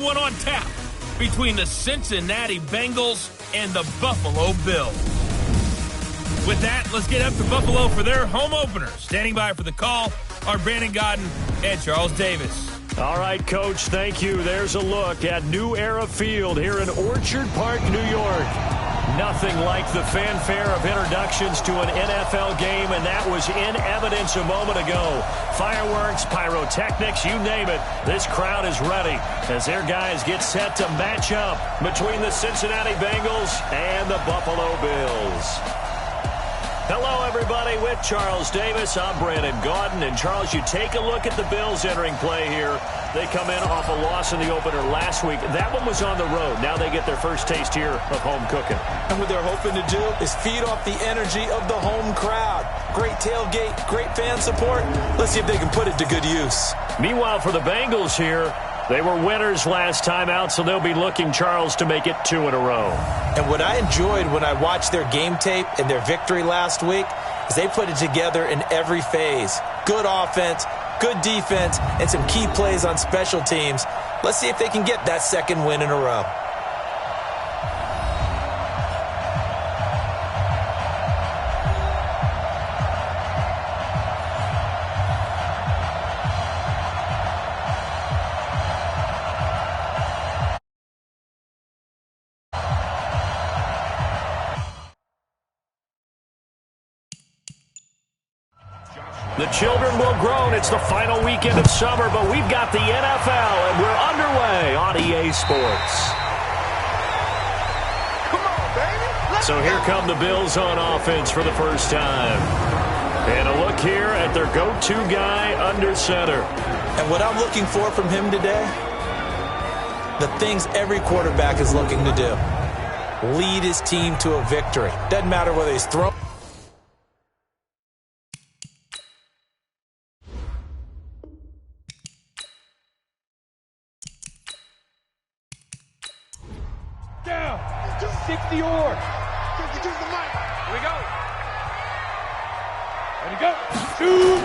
One on tap between the Cincinnati Bengals and the Buffalo Bills. With that, let's get up to Buffalo for their home opener. Standing by for the call are Brandon Godden and Charles Davis. All right, Coach, thank you. There's a look at New Era Field here in Orchard Park, New York. Nothing like the fanfare of introductions to an NFL game, and that was in evidence a moment ago. Fireworks, pyrotechnics, you name it. This crowd is ready as their guys get set to match up between the Cincinnati Bengals and the Buffalo Bills. Hello, everybody. With Charles Davis, I'm Brandon Godden. And, Charles, you take a look at the Bills entering play here. They come in off a loss in the opener last week. That one was on the road. Now they get their first taste here of home cooking. And what they're hoping to do is feed off the energy of the home crowd. Great tailgate, great fan support. Let's see if they can put it to good use. Meanwhile, for the Bengals here, they were winners last time out, so they'll be looking, Charles, to make it 2 in a row. And what I enjoyed when I watched their game tape and their victory last week is they put it together in every phase. Good offense, good defense, and some key plays on special teams. Let's see if they can get that second win in a row. The children will groan. It's the final weekend of summer, but we've got the NFL, and we're underway on EA Sports. Come on, baby. So here come the Bills on offense for the first time. And a look here at their go-to guy under center. And what I'm looking for from him today, the things every quarterback is looking to do. Lead his team to a victory. Doesn't matter whether he's throwing. Down. 60 or. 52 the mic. Here we go. Ready to go. Shoot.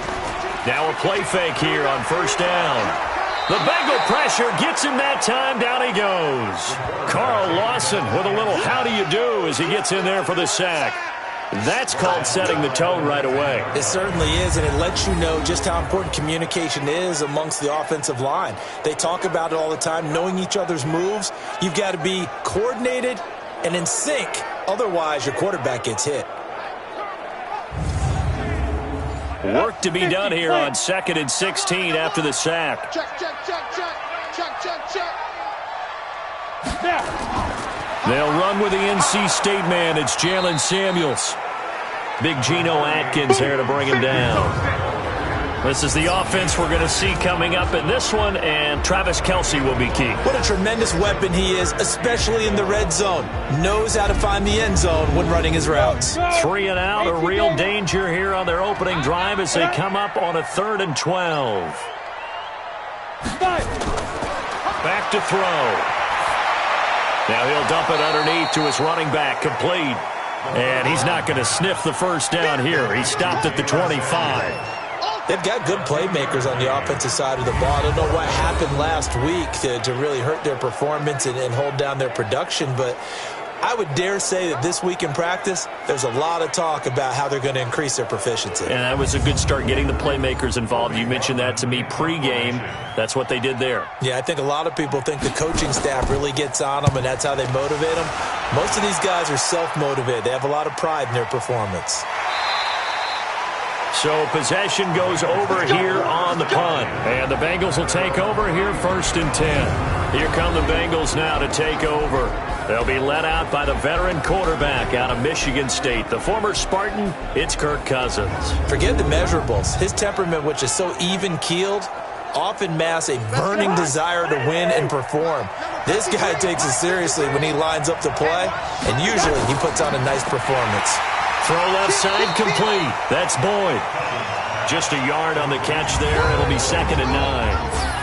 Now a play fake here on first down. The Bengal pressure gets him that time. Down he goes. Carl Lawson with a little how do you do as he gets in there for the sack. That's called setting the tone right away. It certainly is, and it lets you know just how important communication is amongst the offensive line. They talk about it all the time, knowing each other's moves. You've got to be coordinated and in sync. Otherwise, your quarterback gets hit. Work to be done here on 2nd and 16 after the sack. Check, check, check, check. Check, check, check. They'll run with the NC State man. It's Jalen Samuels. Big Geno Atkins there to bring him down. This is the offense we're going to see coming up in this one, and Travis Kelce will be key. What a tremendous weapon he is, especially in the red zone. Knows how to find the end zone when running his routes. 3 and out, a real danger here on their opening drive as they come up on a 3rd and 12. Back to throw. Now he'll dump it underneath to his running back, complete. And he's not going to sniff the first down here. He stopped at the 25. They've got good playmakers on the offensive side of the ball. I don't know what happened last week to really hurt their performance and hold down their production, but I would dare say that this week in practice, there's a lot of talk about how they're going to increase their proficiency. And that was a good start getting the playmakers involved. You mentioned that to me pregame. That's what they did there. Yeah, I think a lot of people think the coaching staff really gets on them, and that's how they motivate them. Most of these guys are self-motivated. They have a lot of pride in their performance. So possession goes over here on the punt. And the Bengals will take over here 1st and 10. Here come the Bengals now to take over. They'll be led out by the veteran quarterback out of Michigan State. The former Spartan, it's Kirk Cousins. Forget the measurables. His temperament, which is so even-keeled, often masks a burning desire to win and perform. This guy takes it seriously when he lines up to play, and usually he puts on a nice performance. Throw left side complete. That's Boyd. Just a yard on the catch there. It'll be 2nd and 9.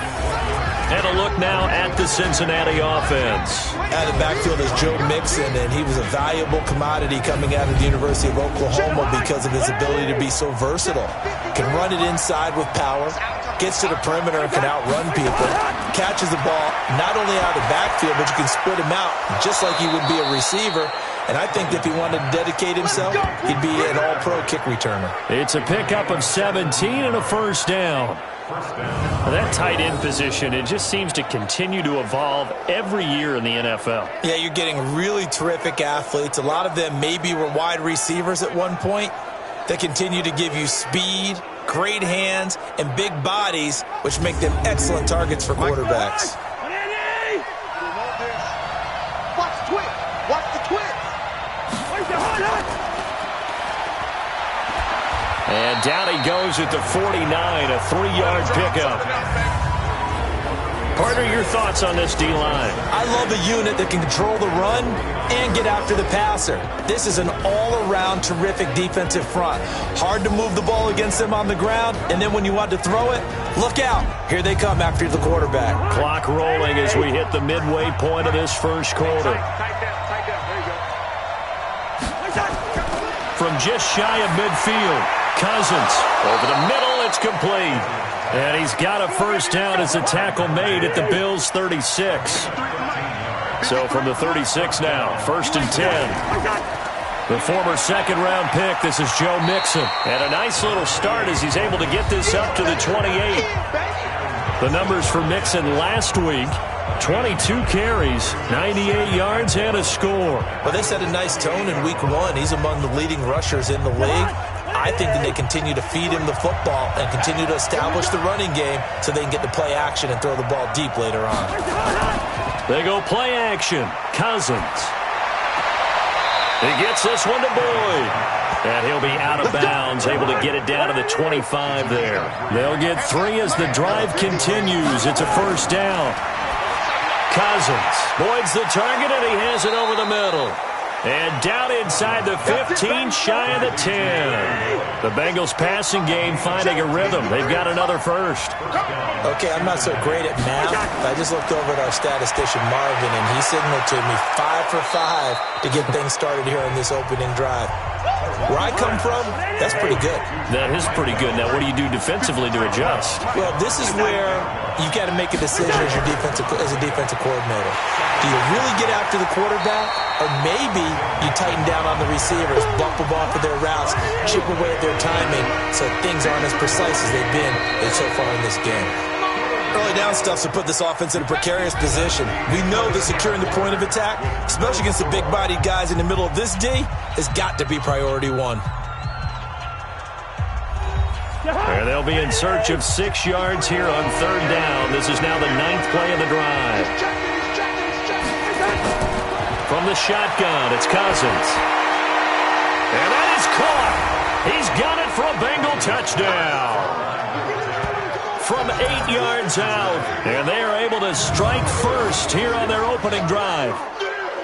And a look now at the Cincinnati offense. Out of the backfield is Joe Mixon, and he was a valuable commodity coming out of the University of Oklahoma because of his ability to be so versatile. Can run it inside with power, gets to the perimeter and can outrun people. catches the ball not only out of the backfield, but you can split him out just like he would be a receiver. And I think if he wanted to dedicate himself, he'd be an all-pro kick returner. It's a pickup of 17 and a first down. That tight end position, it just seems to continue to evolve every year in the NFL. Yeah, you're getting really terrific athletes. A lot of them maybe were wide receivers at one point. They continue to give you speed, great hands, and big bodies, which make them excellent targets for quarterbacks. Watch the twitch. Watch the twitch. And down he goes at the 49, a 3-yard pickup. Partner, your thoughts on this D-line? I love a unit that can control the run and get after the passer. This is an all-around terrific defensive front. Hard to move the ball against them on the ground, and then when you want to throw it, look out. Here they come after the quarterback. Clock rolling as we hit the midway point of this first quarter. From just shy of midfield, Cousins over the middle, it's complete. And he's got a first down as a tackle made at the Bills' 36. So from the 36 now, 1st and 10. The former second-round pick, this is Joe Mixon. And a nice little start as he's able to get this up to the 28. The numbers for Mixon last week, 22 carries, 98 yards, and a score. Well, they set a nice tone in week 1. He's among the leading rushers in the league. I think that they continue to feed him the football and continue to establish the running game so they can get to play action and throw the ball deep later on. They go play action. Cousins. He gets this one to Boyd. And he'll be out of bounds, able to get it down to the 25 there. They'll get 3 as the drive continues. It's a first down. Cousins. Boyd's the target, and he has it over the middle. And down inside the 15, shy of the 10. The Bengals passing game finding a rhythm. They've got another first. Okay, I'm not so great at math. I just looked over at our statistician, Marvin, and he signaled to me 5 for 5 to get things started here on this opening drive. Where I come from, that's pretty good. That is pretty good. Now, what do you do defensively to adjust? Well, this is where you got to make a decision as a defensive coordinator. Do you really get after the quarterback, or maybe you tighten down on the receivers, bump them off of their routes, chip away at their timing, so things aren't as precise as they've been so far in this game. Early down stuff to put this offense in a precarious position. We know that securing the point of attack, especially against the big-bodied guys in the middle of this D, has got to be priority 1. And they'll be in search of 6 yards here on 3rd down. This is now the 9th play of the drive. From the shotgun, it's Cousins. And that is caught. He's got it for a Bengal touchdown. From 8 yards out, and they are able to strike first here on their opening drive.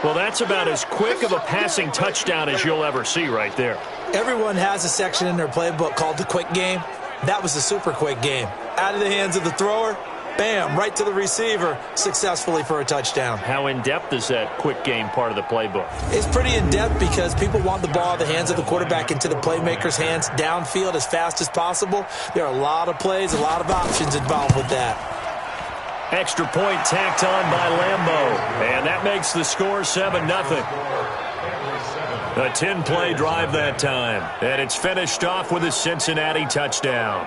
Well, that's about as quick of a passing touchdown as you'll ever see right there. Everyone has a section in their playbook called the quick game. That was the super quick game. Out of the hands of the thrower, bam, right to the receiver, successfully for a touchdown. How in-depth is that quick game part of the playbook? It's pretty in-depth because people want the ball in the hands of the quarterback into the playmaker's hands downfield as fast as possible. There are a lot of plays, a lot of options involved with that. Extra point tacked on by Lambeau, and that makes the score 7-0. A 10-play drive that time, and it's finished off with a Cincinnati touchdown.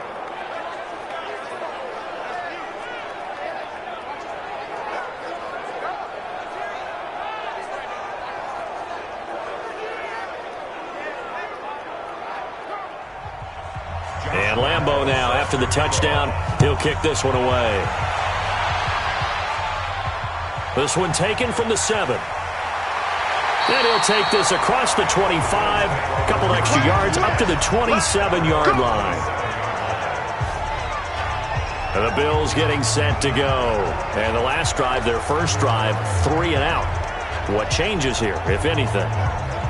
And Lambeau now, after the touchdown, he'll kick this one away. This one taken from the 7. And he'll take this across the 25, a couple extra yards up to the 27-yard line. And the Bills getting set to go. And the last drive, their first drive, 3 and out. What changes here, if anything?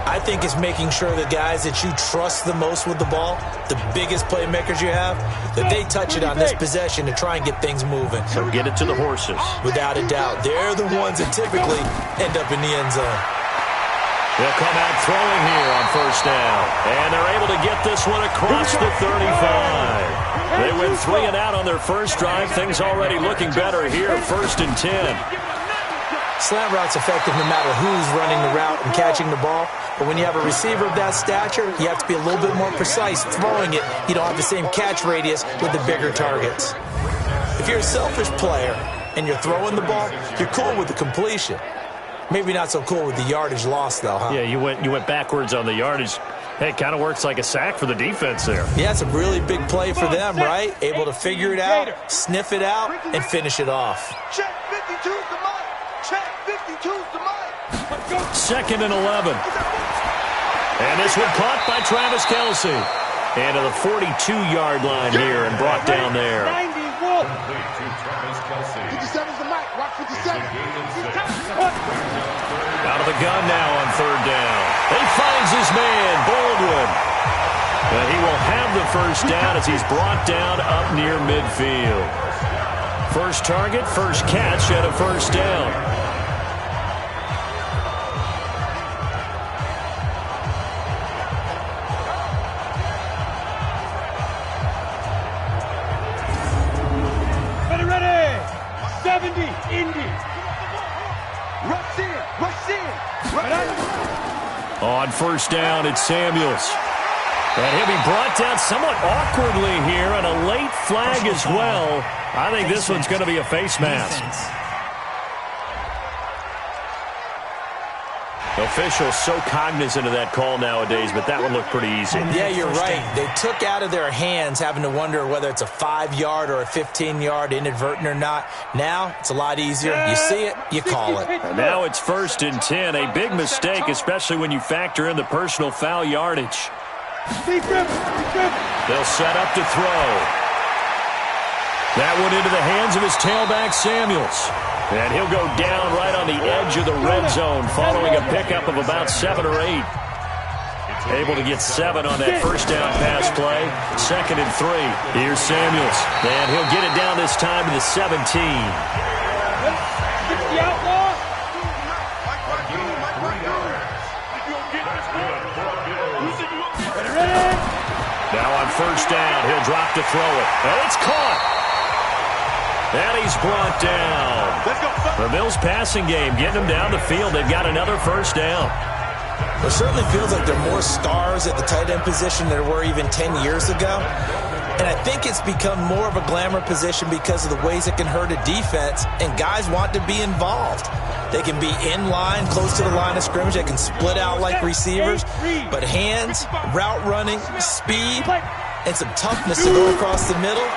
I think it's making sure the guys that you trust the most with the ball, the biggest playmakers you have, that they touch it on this possession to try and get things moving. So get it to the horses. Without a doubt. They're the ones that typically end up in the end zone. They'll come out throwing here on first down. And they're able to get this one across the 35. They went 3 and out on their first drive. Things already looking better here, 1st and 10. Slant route's effective no matter who's running the route and catching the ball. But when you have a receiver of that stature, you have to be a little bit more precise throwing it. You don't have the same catch radius with the bigger targets. If you're a selfish player and you're throwing the ball, you're cool with the completion. Maybe not so cool with the yardage loss, though, huh? Yeah, you went backwards on the yardage. Hey, it kind of works like a sack for the defense there. Yeah, it's a really big play for them, right? Able to figure it out, sniff it out, and finish it off. Check 52's the mark. Check 52's the mark. 2nd and 11. And this one caught by Travis Kelce. And to the 42-yard line here and brought down there. 57's the mark. Watch 57. Out of the gun now on 3rd down. He finds his man, Baldwin. But he will have the first down as he's brought down up near midfield. First target, first catch at a first down. Ready. 70, Indy. Rush in. On first down, it's Samuels. And he'll be brought down somewhat awkwardly here, and a late flag as well. I think this one's going to be a face mask. Officials so cognizant of that call nowadays, but that one looked pretty easy. Yeah, you're right. They took out of their hands having to wonder whether it's a 5-yard or a 15-yard inadvertent or not. Now, it's a lot easier. You see it, you call it. And now it's 1st and 10. A big mistake, especially when you factor in the personal foul yardage. They'll set up to throw. That one into the hands of his tailback, Samuels. And he'll go down right on the edge of the red zone following a pickup of about 7 or 8. Able to get 7 on that first down pass play. 2nd and 3. Here's Samuels. And he'll get it down this time to the 17. Now on first down, he'll drop to throw it. And it's caught. And he's brought down. The Bills' passing game getting them down the field. They've got another first down. It certainly feels like there are more stars at the tight end position than there were even 10 years ago. And I think it's become more of a glamour position because of the ways it can hurt a defense, and guys want to be involved. They can be in line, close to the line of scrimmage. They can split out like receivers. But hands, route running, speed, and some toughness to go across the middle,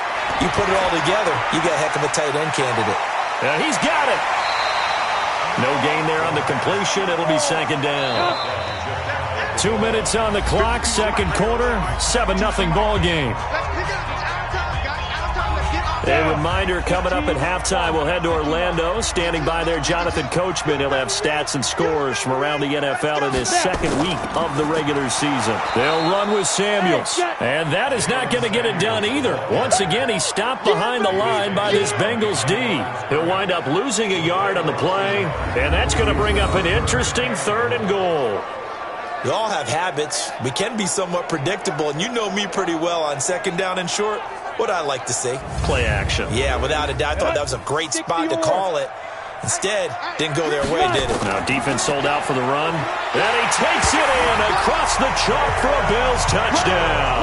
you put it all together, you got a heck of a tight end candidate. Yeah, he's got it. No gain there on the completion. It'll be 2nd down. 2 minutes on the clock, 2nd quarter, 7-0 ball game. A reminder coming up at halftime, we'll head to Orlando. Standing by there, Jonathan Coachman. He'll have stats and scores from around the NFL in his 2nd week of the regular season. They'll run with Samuels. And that is not going to get it done either. Once again, he's stopped behind the line by this Bengals D. He'll wind up losing a yard on the play. And that's going to bring up an interesting 3rd and goal. We all have habits. We can be somewhat predictable, and you know me pretty well on 2nd down and short. What I like to see. Play action. Yeah, without a doubt. I thought that was a great spot to call it. Instead, didn't go their way, did it? Now defense sold out for the run. And he takes it in across the chalk for a Bills touchdown.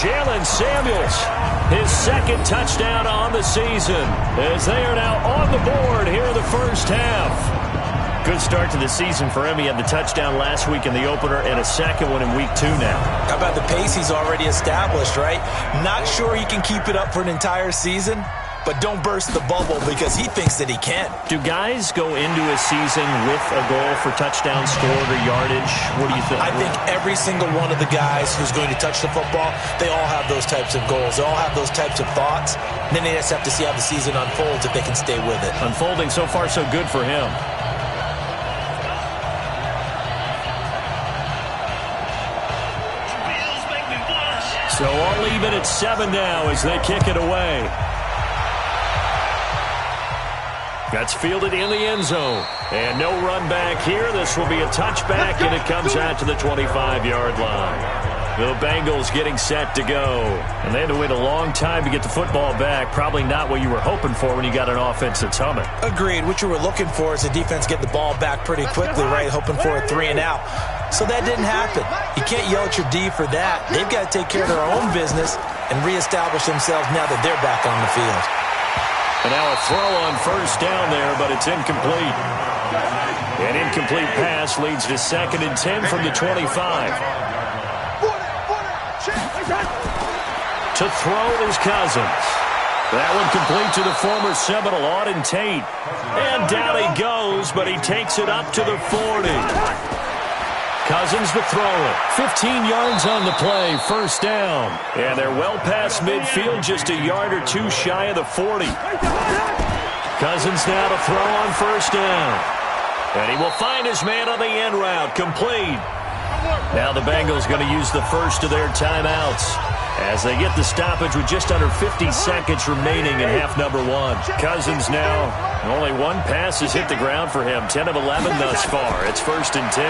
Jalen Samuels, his 2nd touchdown on the season, as they are now on the board here in the first half. Good start to the season for him. He had the touchdown last week in the opener and a 2nd one in week 2 now. How about the pace he's already established, right? Not sure he can keep it up for an entire season, but don't burst the bubble because he thinks that he can. Do guys go into a season with a goal for touchdown scored or yardage? What do you think? I think every single one of the guys who's going to touch the football, they all have those types of goals. They all have those types of thoughts. And then they just have to see how the season unfolds if they can stay with it. Unfolding so far so good for him. So I'll leave it at 7 now as they kick it away. That's fielded in the end zone. And no run back here. This will be a touchback, and it comes out to the 25-yard line. The Bengals getting set to go. And they had to wait a long time to get the football back. Probably not what you were hoping for when you got an offense that's humming. Agreed. What you were looking for is the defense get the ball back pretty quickly, right? Hoping for a 3 and out. So that didn't happen. You can't yell at your D for that. They've got to take care of their own business and reestablish themselves now that they're back on the field. And now a throw on first down there, but it's incomplete. An incomplete pass leads to 2nd and 10 from the 25. To throw is Cousins. That one complete to the former Seminole, Auden Tate. And down he goes, but he takes it up to the 40. Cousins the thrower. 15 yards on the play, first down. And they're well past midfield, just a yard or two shy of the 40. Cousins now to throw on first down. And he will find his man on the end route, complete. Now the Bengals going to use the first of their timeouts as they get the stoppage with just under 50 seconds remaining in half number 1. Cousins now, only one pass has hit the ground for him, 10 of 11 thus far. It's 1st and 10.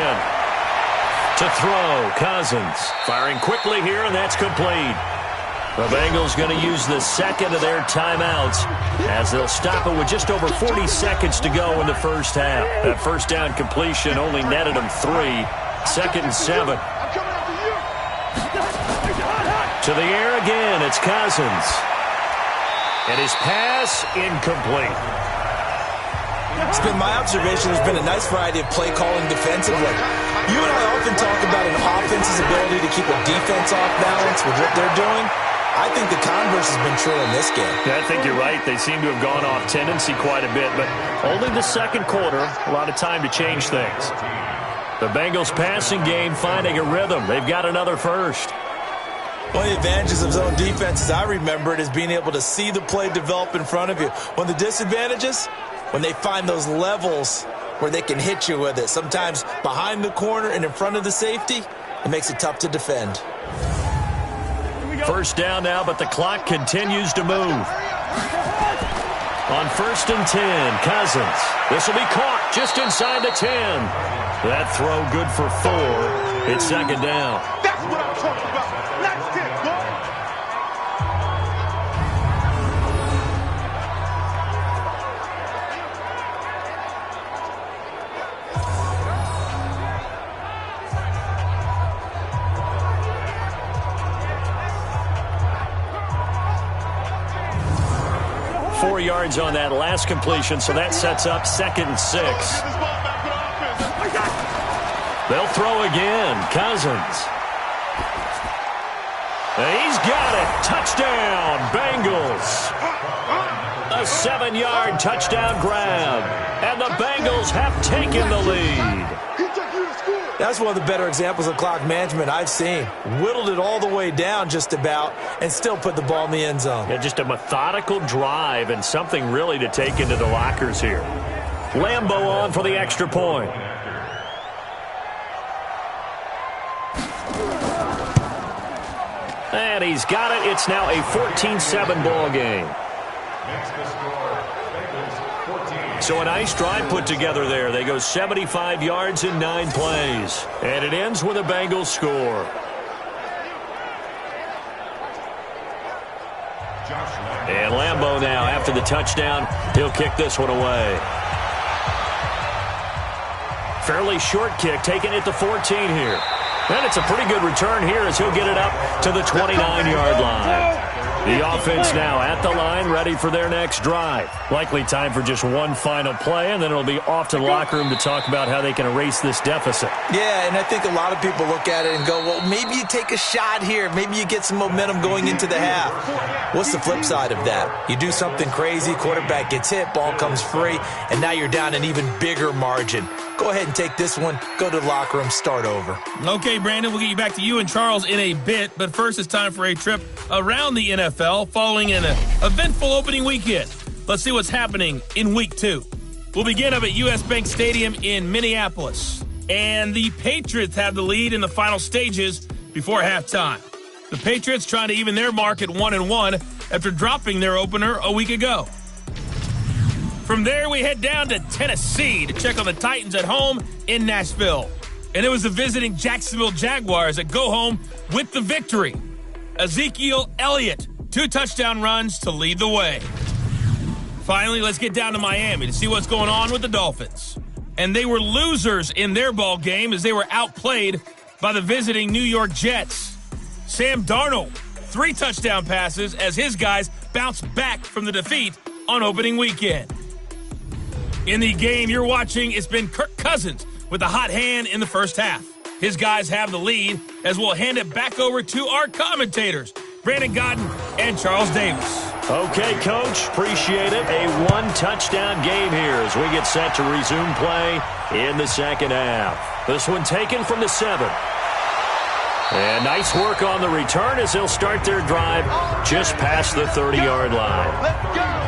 To throw, Cousins firing quickly here, and that's complete. The Bengals going to use the second of their timeouts as they'll stop it with just over 40 seconds to go in the first half. That first down completion only netted them 3. 2nd and 7. To the air again, it's Cousins. And his pass incomplete. It's been my observation there's been a nice variety of play calling defensively. You and I often talk about an offense's ability to keep a defense off balance with what they're doing. I think the converse has been true in this game. Yeah, I think you're right. They seem to have gone off tendency quite a bit, but only the second quarter, a lot of time to change things. The Bengals passing game finding a rhythm. They've got another first. One of the advantages of zone defense, as I remember it, is being able to see the play develop in front of you. One of the disadvantages, when they find those levels where they can hit you with it, sometimes behind the corner and in front of the safety, it makes it tough to defend. First down now, but the clock continues to move. On 1st and 10, Cousins. This will be caught just inside the 10. That throw good for 4. It's 2nd down. That's what I'm talking about. Next hit, boy. 4 yards on that last completion, so that sets up 2nd and 6. They'll throw again. Cousins. He's got it. Touchdown, Bengals. A 7-yard touchdown grab. And the Bengals have taken the lead. That's one of the better examples of clock management I've seen. Whittled it all the way down just about and still put the ball in the end zone. Yeah, just a methodical drive and something really to take into the lockers here. Lambeau on for the extra point. And he's got it. It's now a 14-7 ball game. So a nice drive put together there. They go 75 yards in 9 plays. And it ends with a Bengals score. And Lambeau now, after the touchdown, he'll kick this one away. Fairly short kick, taking it to 14 here. And it's a pretty good return here as he'll get it up to the 29-yard line. The offense now at the line, ready for their next drive. Likely time for just one final play, and then it'll be off to the locker room to talk about how they can erase this deficit. Yeah, and I think a lot of people look at it and go, well, maybe you take a shot here. Maybe you get some momentum going into the half. What's the flip side of that? You do something crazy, quarterback gets hit, ball comes free, and now you're down an even bigger margin. Go ahead and take this one, go to the locker room, start over. Okay, Brandon, we'll get you back to you and Charles in a bit, but first it's time for a trip around the NFL following an eventful opening weekend. Let's see what's happening in Week 2. We'll begin up at U.S. Bank Stadium in Minneapolis, and the Patriots have the lead in the final stages before halftime. The Patriots trying to even their mark at 1-1 after dropping their opener a week ago. From there, we head down to Tennessee to check on the Titans at home in Nashville. And it was the visiting Jacksonville Jaguars that go home with the victory. Ezekiel Elliott, 2 touchdown runs to lead the way. Finally, let's get down to Miami to see what's going on with the Dolphins. And they were losers in their ball game as they were outplayed by the visiting New York Jets. Sam Darnold, 3 touchdown passes as his guys bounced back from the defeat on opening weekend. In the game you're watching, it's been Kirk Cousins with a hot hand in the first half. His guys have the lead as we'll hand it back over to our commentators, Brandon Godden and Charles Davis. Okay, Coach, appreciate it. A 1-touchdown game here as we get set to resume play in the second half. This one taken from the 7. And nice work on the return as they'll start their drive just past the 30-yard line. Let's go.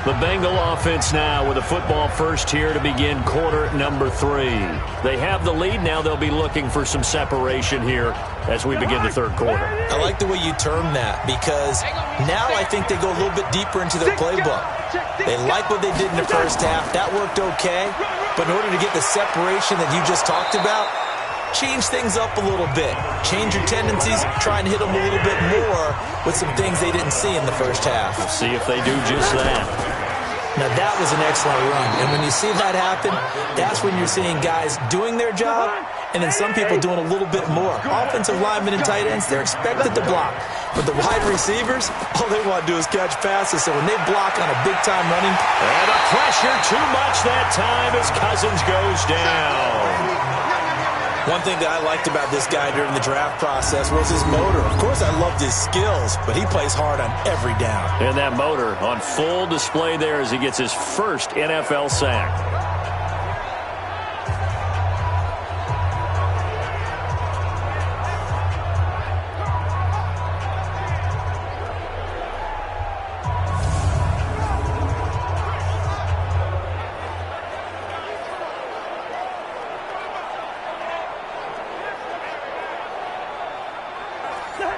The Bengal offense now with a football first here to begin quarter number 3. They have the lead now. They'll be looking for some separation here as we begin the third quarter. I like the way you term that because now I think they go a little bit deeper into their playbook. They like what they did in the first half. That worked okay. But in order to get the separation that you just talked about, change things up a little bit. Change your tendencies. Try and hit them a little bit more with some things they didn't see in the first half. We'll see if they do just that. Now, that was an excellent run. And when you see that happen, that's when you're seeing guys doing their job and then some people doing a little bit more. Offensive linemen and tight ends, they're expected to block. But the wide receivers, all they want to do is catch passes. So when they block on a big-time running. And the pressure too much that time as Cousins goes down. One thing that I liked about this guy during the draft process was his motor. Of course, I loved his skills, but he plays hard on every down. And that motor on full display there as he gets his first NFL sack.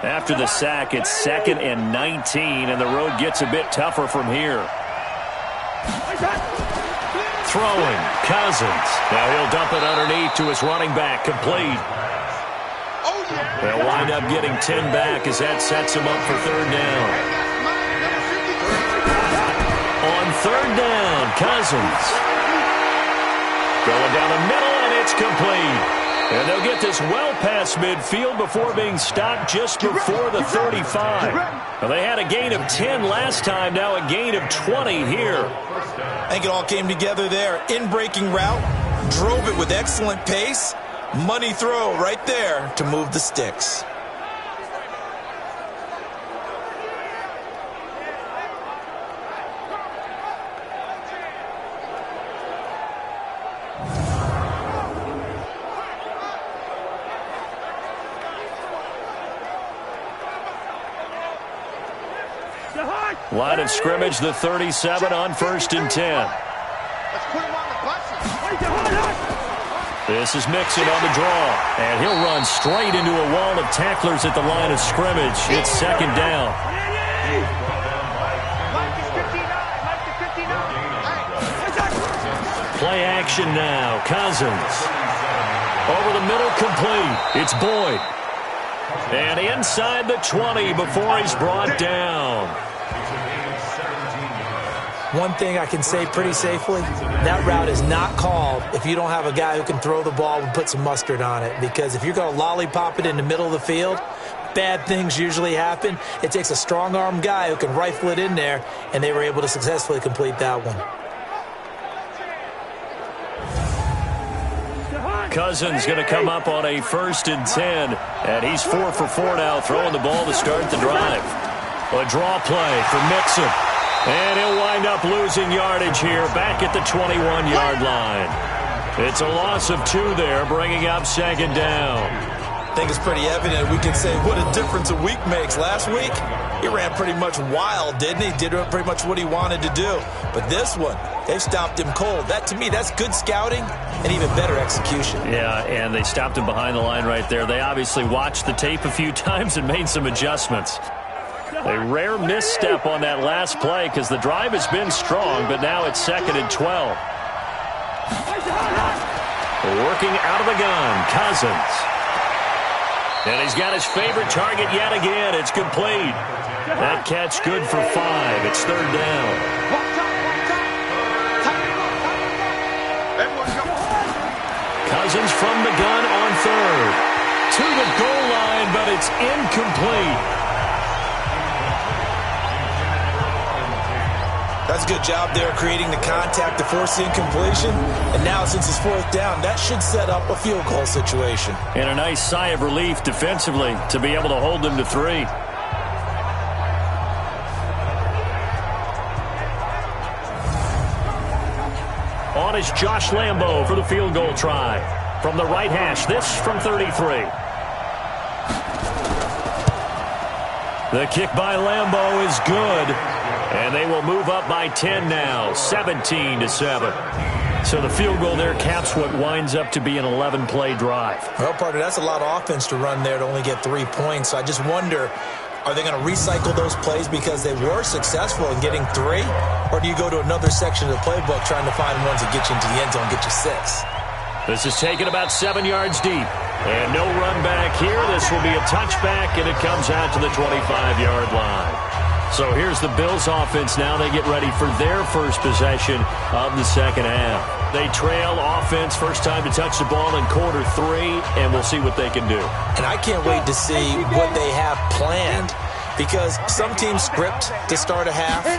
After the sack, it's 2nd and 19, and the road gets a bit tougher from here. Throwing, Cousins. Now he'll dump it underneath to his running back, complete. They'll wind up getting 10 back as that sets him up for third down. On third down, Cousins. Going down the middle, and it's complete. And they'll get this well past midfield before being stopped just before the 35. Well, they had a gain of 10 last time, now a gain of 20 here. I think it all came together there. In-breaking route, drove it with excellent pace. Money throw right there to move the sticks. Line of scrimmage, the 37 on 1st and 10. Let's put him on the buses. This is Mixon on the draw, and he'll run straight into a wall of tacklers at the line of scrimmage. It's 2nd down. Play action now. Cousins. Over the middle, complete. It's Boyd. And inside the 20 before he's brought down. One thing I can say pretty safely, that route is not called if you don't have a guy who can throw the ball and put some mustard on it. Because if you're going to lollipop it in the middle of the field, bad things usually happen. It takes a strong-arm guy who can rifle it in there, and they were able to successfully complete that one. Cousins going to come up on a 1st and 10, and he's 4 for 4 now, throwing the ball to start the drive. A draw play for Mixon. And he'll wind up losing yardage here back at the 21-yard line. It's a loss of 2 there, bringing up 2nd down. I think it's pretty evident we can say what a difference a week makes. Last week, he ran pretty much wild, didn't he? Did pretty much what he wanted to do. But this one, they stopped him cold. That, to me, that's good scouting and even better execution. Yeah, and they stopped him behind the line right there. They obviously watched the tape a few times and made some adjustments. A rare misstep on that last play because the drive has been strong, but now it's 2nd and 12. Working out of the gun, Cousins. And he's got his favorite target yet again. It's complete. That catch good for 5. It's 3rd down. Cousins from the gun on 3rd. To the goal line, but it's incomplete. That's a good job there creating the contact to force the incompletion. And now since it's 4th down, that should set up a field goal situation. And a nice sigh of relief defensively to be able to hold them to 3. On is Josh Lambo for the field goal try. From the right hash, this from 33. The kick by Lambo is good. And they will move up by 10 now, 17-7. So the field goal there caps what winds up to be an 11-play drive. Well, partner, that's a lot of offense to run there to only get 3 points. So I just wonder, are they going to recycle those plays because they were successful in getting 3? Or do you go to another section of the playbook trying to find ones that get you into the end zone, get you 6? This is taken about 7 yards deep. And no run back here. This will be a touchback, and it comes out to the 25-yard line. So here's the Bills offense now. They get ready for their first possession of the second half. They trail offense, first time to touch the ball in quarter 3, and we'll see what they can do. And I can't wait to see what they have planned, because some teams script to start a half.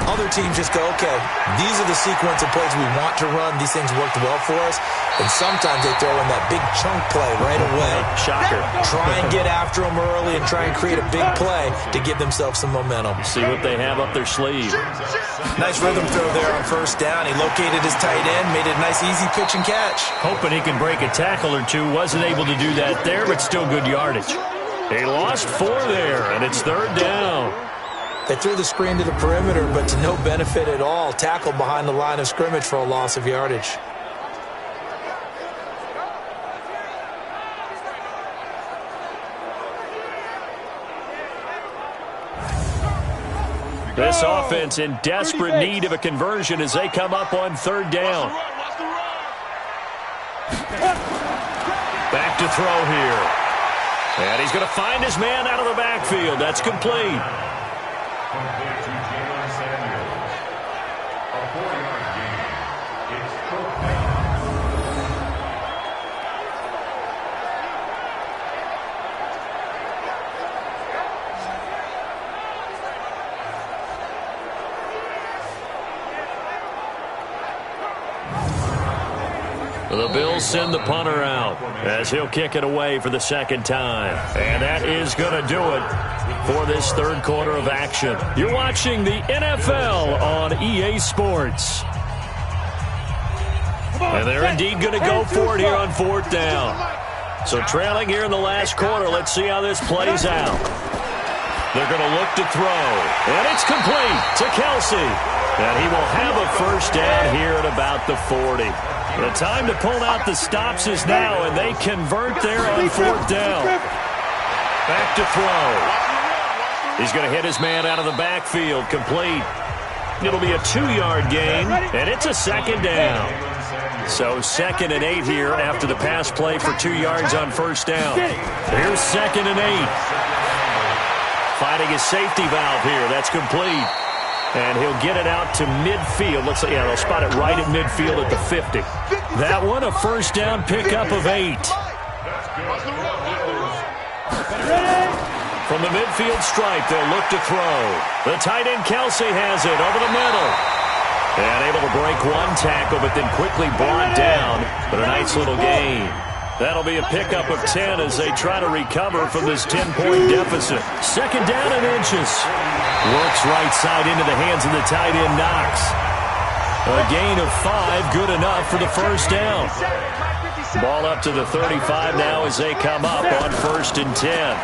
Other teams just go, okay, these are the sequence of plays we want to run. These things worked well for us. And sometimes they throw in that big chunk play right away. Shocker. Try and get after them early and try and create a big play to give themselves some momentum. See what they have up their sleeve. Nice rhythm throw there on 1st down. He located his tight end, made it a nice easy pitch and catch. Hoping he can break a tackle or two. Wasn't able to do that there, but still good yardage. He lost 4 there, and it's 3rd down. They threw the screen to the perimeter, but to no benefit at all. Tackled behind the line of scrimmage for a loss of yardage. This offense in desperate need of a conversion as they come up on 3rd down. Back to throw here. And he's going to find his man out of the backfield. That's complete. The Bills send the punter out as he'll kick it away for the 2nd time. And that is going to do it for this 3rd quarter of action. You're watching the NFL on EA Sports. And they're indeed going to go for it here on 4th down. So trailing here in the last quarter, let's see how this plays out. They're going to look to throw. And it's complete to Kelsey. And he will have a 1st down here at about the 40. The time to pull out the stops is now, and they convert there on 4th down. Back to throw. He's going to hit his man out of the backfield, complete. It'll be a 2-yard gain, and it's a 2nd down. So 2nd and 8 here after the pass play for 2 yards on 1st down. Here's 2nd and 8. Finding his safety valve here. That's complete. And he'll get it out to midfield. Looks like, yeah, they'll spot it right at midfield at the 50. That one, a 1st down pickup of 8. From the midfield stripe, they'll look to throw. The tight end Kelsey has it over the middle. And able to break one tackle, but then quickly brought down. But a nice little gain. That'll be a pickup of 10 as they try to recover from this 10-point deficit. 2nd down and inches. Works right side into the hands of the tight end Knox. A gain of 5, good enough for the 1st down. Ball up to the 35 now as they come up on 1st and 10.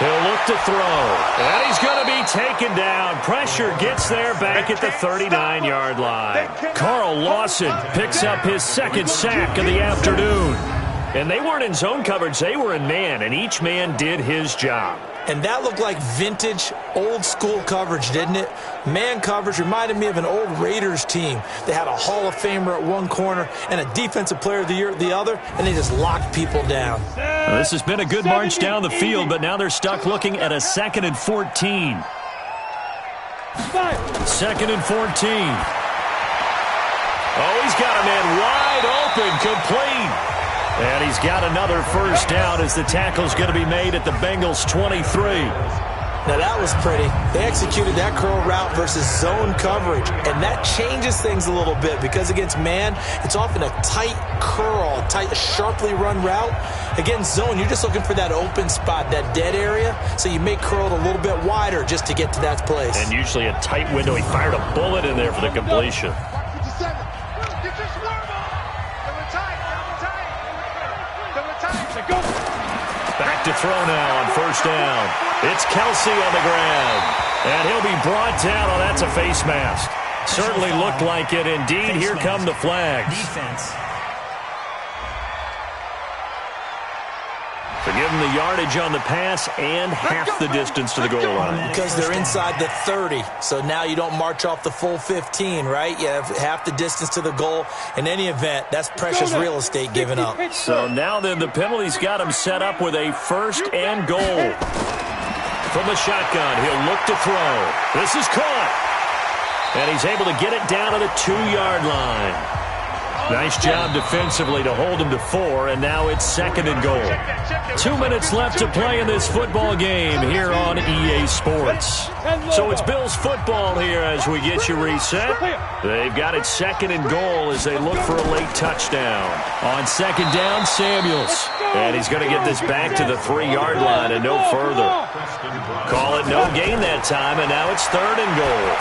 He'll look to throw. And he's going to be taken down. Pressure gets there back at the 39-yard line. Carl Lawson picks up his 2nd sack of the afternoon. And they weren't in zone coverage. They were in man, and each man did his job. And that looked like vintage, old-school coverage, didn't it? Man coverage reminded me of an old Raiders team. They had a Hall of Famer at one corner and a Defensive Player of the Year at the other, and they just locked people down. Well, this has been a good march down the field, but now they're stuck looking at a 2nd and 14. 2nd and 14. Oh, he's got a man wide open, complete. And he's got another first down as the tackle's going to be made at the Bengals' 23. Now, that was pretty. They executed that curl route versus zone coverage, and that changes things a little bit because against man, it's often a tight curl, tight, sharply run route. Against zone, you're just looking for that open spot, that dead area, so you make curl a little bit wider just to get to that place. And usually a tight window. He fired a bullet in there for the completion. Back to throw now on first down. It's Kelsey on the ground. And he'll be brought down. Oh, that's a face mask. Certainly looked like it. Indeed, here come the flags. Defense. So give them the yardage on the pass and half the distance to the goal line. Because they're inside the 30, so now you don't march off the full 15, right? You have half the distance to the goal. In any event, that's precious real estate given up. So now then the penalty's got him set up with a 1st and goal. From the shotgun, he'll look to throw. This is caught. And he's able to get it down to the 2-yard line. Nice job defensively to hold him to 4, and now it's 2nd and goal. 2 minutes left to play in this football game here on EA Sports. So it's Bills football here as we get you reset. They've got it 2nd and goal as they look for a late touchdown. On 2nd down, Samuels. And he's going to get this back to the 3-yard line and no further. Call it no gain that time, and now it's 3rd and goal.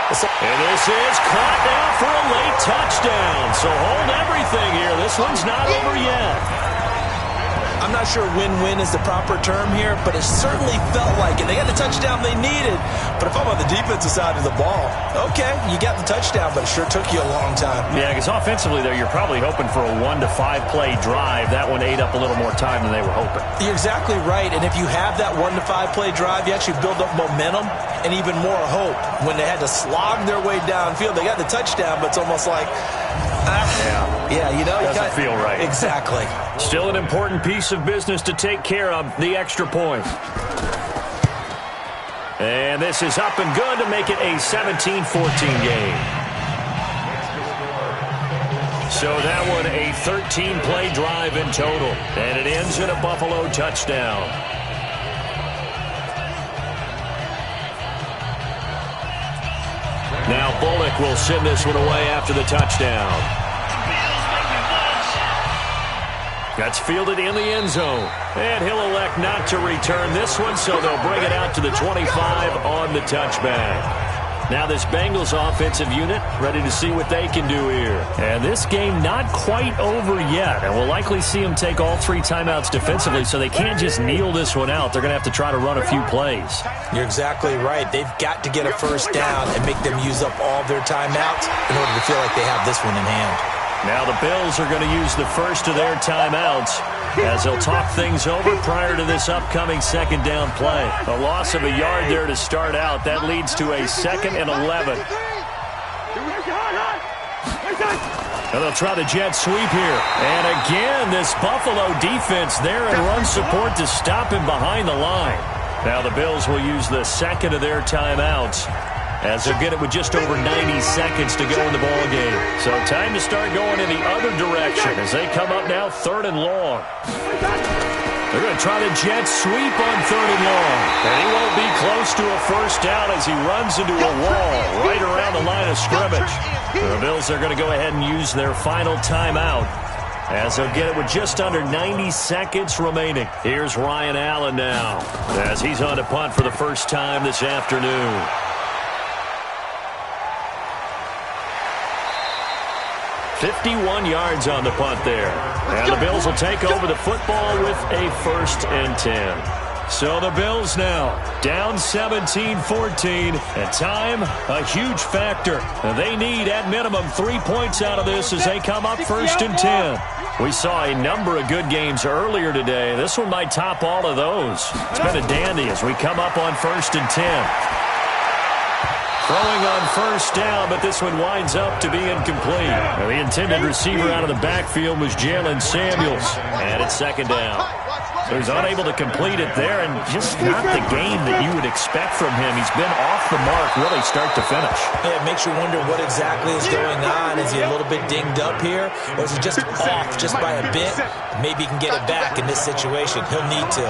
And this is caught now for a late touchdown. So hold everything here. This one's not over yet. I'm not sure win-win is the proper term here, but it certainly felt like it. They got the touchdown they needed. But if I'm on the defensive side of the ball, okay, you got the touchdown, but it sure took you a long time. Yeah, because offensively, though, you're probably hoping for a 1 to 5 play drive. That one ate up a little more time than they were hoping. You're exactly right. And if you have that 1 to 5 play drive, you actually build up momentum and even more hope. When they had to slog their way downfield, they got the touchdown, but it's almost like, yeah, you know, doesn't feel right. Exactly. Still an important piece of business to take care of, the extra point. And this is up and good to make it a 17-14 game. So that one a 13-play drive in total, and it ends in a Buffalo touchdown. Now Bullock will send this one away after the touchdown. That's fielded in the end zone. And he'll elect not to return this one, so they'll bring it out to the 25 on the touchback. Now this Bengals offensive unit ready to see what they can do here. And this game not quite over yet. And we'll likely see them take all 3 timeouts defensively, so they can't just kneel this one out. They're going to have to try to run a few plays. You're exactly right. They've got to get a first down and make them use up all their timeouts in order to feel like they have this one in hand. Now the Bills are going to use the first of their timeouts as they'll talk things over prior to this upcoming 2nd down play. A loss of a yard there to start out. That leads to a 2nd and 11. And they'll try the jet sweep here. And again, this Buffalo defense there in run support to stop him behind the line. Now the Bills will use the 2nd of their timeouts as they'll get it with just over 90 seconds to go in the ball game. So time to start going in the other direction as they come up now 3rd and long. They're going to try the jet sweep on 3rd and long. And he won't be close to a first down as he runs into a wall right around the line of scrimmage. The Bills are going to go ahead and use their final timeout as they'll get it with just under 90 seconds remaining. Here's Ryan Allen now as he's on to punt for the first time this afternoon. 51 yards on the punt there. And the Bills will take over the football with a 1st and 10. So the Bills now down 17-14 And time, a huge factor. They need, at minimum, 3 points out of this as they come up 1st and 10. We saw a number of good games earlier today. This one might top all of those. It's been a dandy as we come up on 1st and 10. Throwing on 1st down, but this one winds up to be incomplete. The intended receiver out of the backfield was Jalen Samuels. And it's 2nd down. So he's unable to complete it there, and just not the game that you would expect from him. He's been off the mark really start to finish. Yeah, it makes you wonder what exactly is going on. Is he a little bit dinged up here, or is he just off just by a bit? Maybe he can get it back in this situation. He'll need to.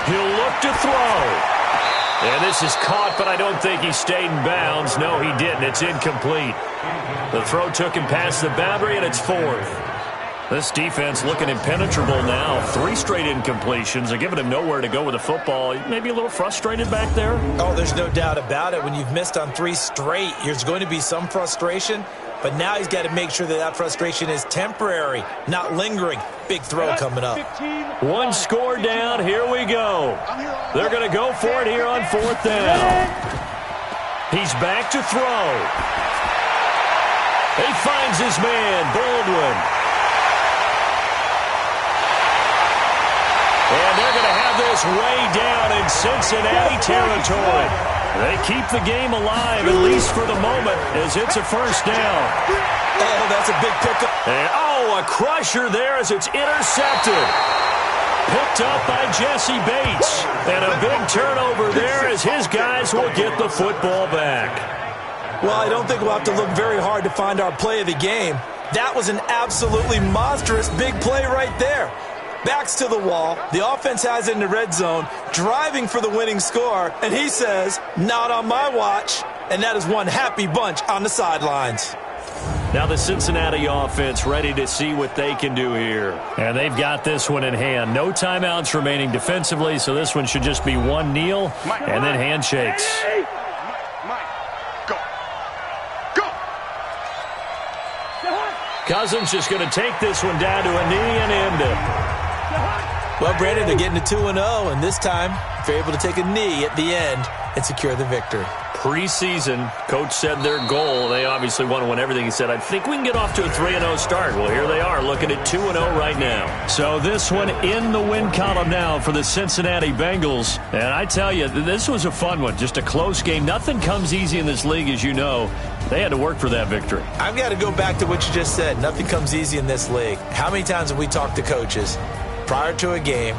He'll look to throw. And this is caught, but I don't think he stayed in bounds. No, he didn't. It's incomplete. The throw took him past the boundary, and it's 4th. This defense looking impenetrable now. 3 straight incompletions. They're giving him nowhere to go with the football. Maybe a little frustrated back there. Oh, there's no doubt about it. When you've missed on 3 straight, there's going to be some frustration. But now he's got to make sure that that frustration is temporary, not lingering. Big throw coming up. 1 score down. Here we go. They're going to go for it here on 4th down. He's back to throw. He finds his man, Baldwin. And they're going to have this way down in Cincinnati territory. They keep the game alive, at least for the moment, as it's a 1st down. Oh, that's a big pickup. And, a crusher there as it's intercepted. Picked up by Jesse Bates. And a big turnover there as his guys will get the football back. Well, I don't think we'll have to look very hard to find our play of the game. That was an absolutely monstrous big play right there. Backs to the wall. The offense has it in the red zone, driving for the winning score, and he says, not on my watch. And that is one happy bunch on the sidelines. Now the Cincinnati offense ready to see what they can do here. And they've got this one in hand. No timeouts remaining defensively, so this one should just be 1 kneel and then handshakes. Cousins just going to take this one down to a knee and end it. Well, Brandon, they're getting to 2-0, and this time they're able to take a knee at the end and secure the victory. Preseason, coach said their goal, they obviously want to win everything. He said, I think we can get off to a 3-0 start. Well, here they are looking at 2-0 right now. So this one in the win column now for the Cincinnati Bengals. And I tell you, this was a fun one, just a close game. Nothing comes easy in this league, as you know. They had to work for that victory. I've got to go back to what you just said. Nothing comes easy in this league. How many times have we talked to coaches prior to a game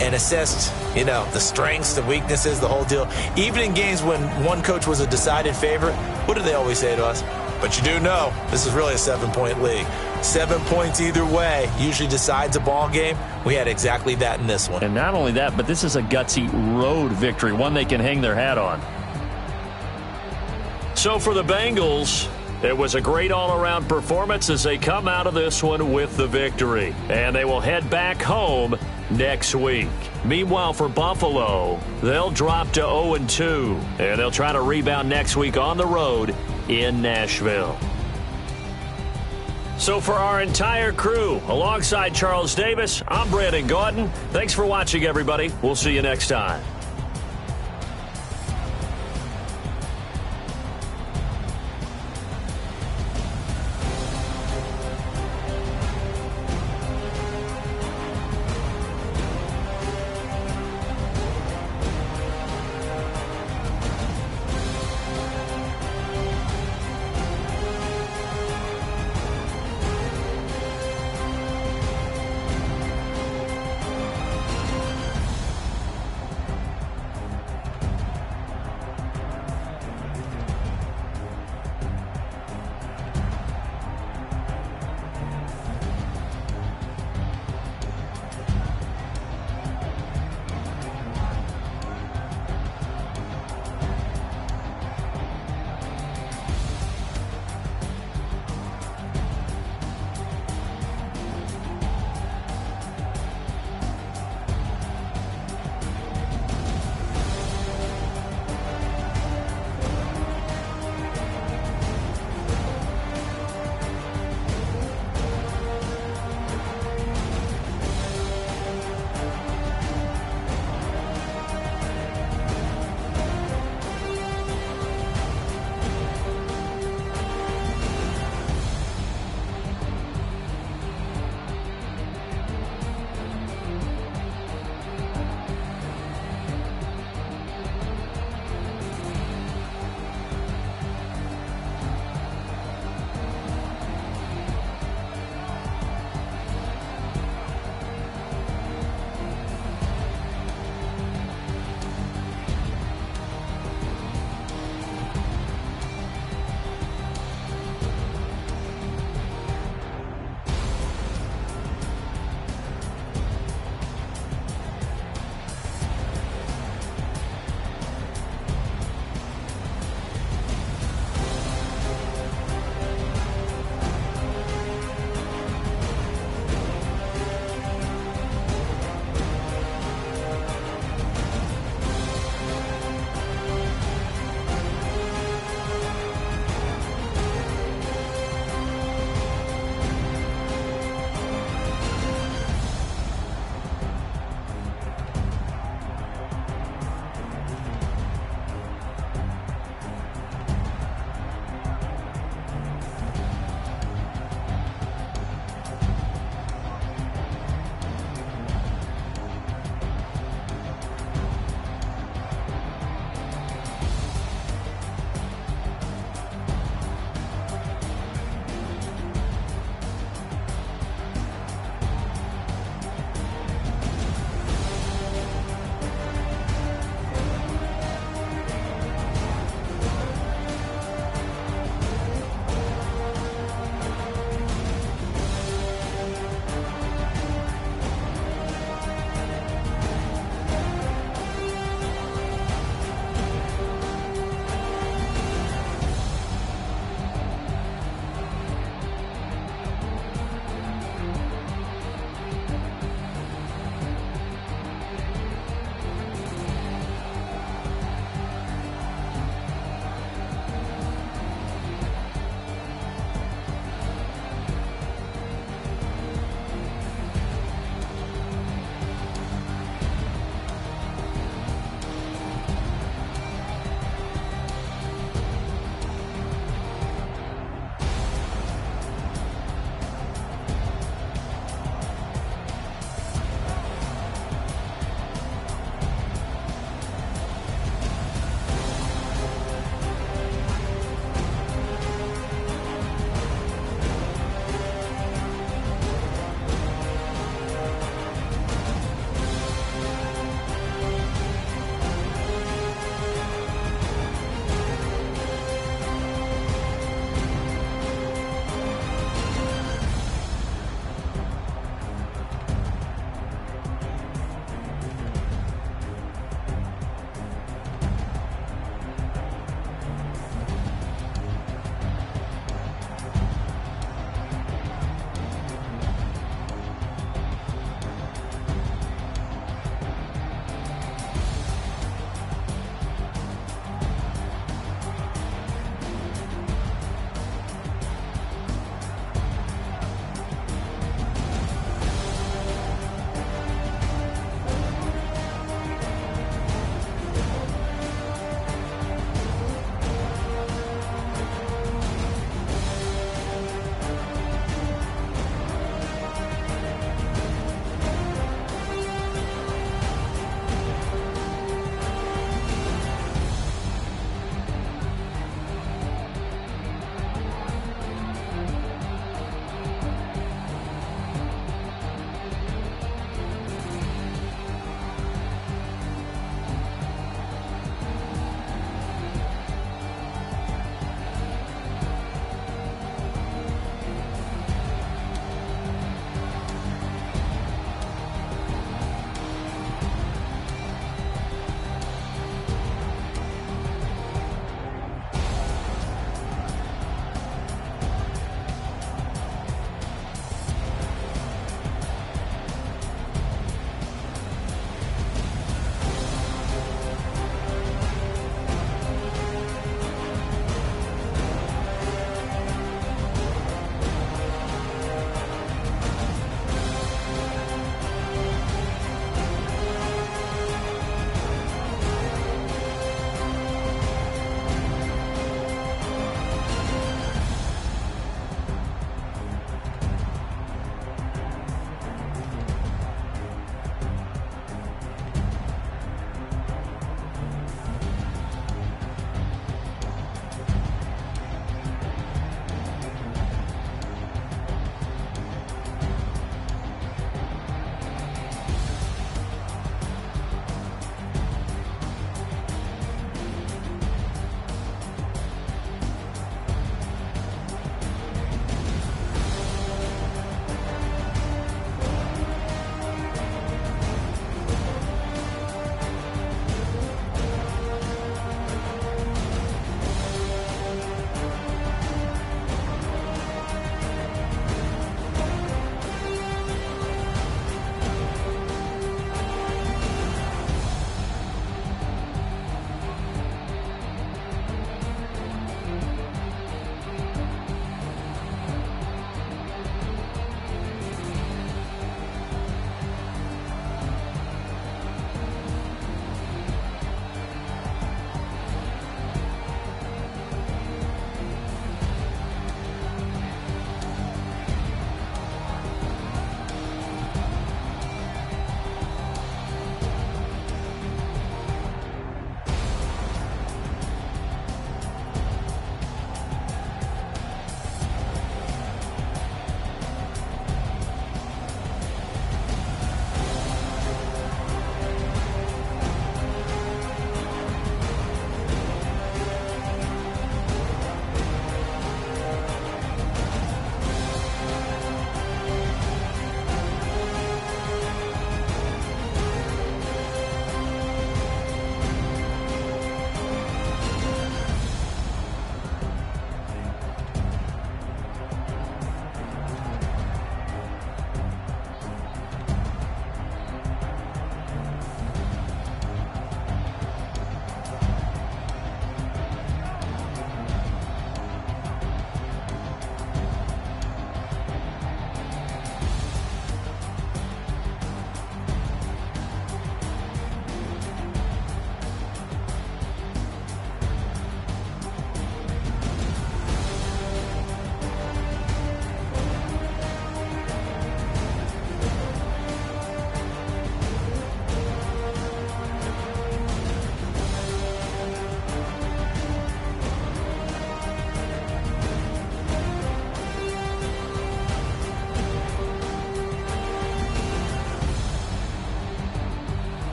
and assessed, the strengths, the weaknesses, the whole deal? Even in games when one coach was a decided favorite, what do they always say to us? But you do know, this is really a 7-point league. 7 points either way usually decides a ball game. We had exactly that in this one. And not only that, but this is a gutsy road victory, one they can hang their hat on. So for the Bengals, it was a great all-around performance as they come out of this one with the victory. And they will head back home next week. Meanwhile, for Buffalo, they'll drop to 0-2, and they'll try to rebound next week on the road in Nashville. So for our entire crew, alongside Charles Davis, I'm Brandon Gaudin. Thanks for watching, everybody. We'll see you next time.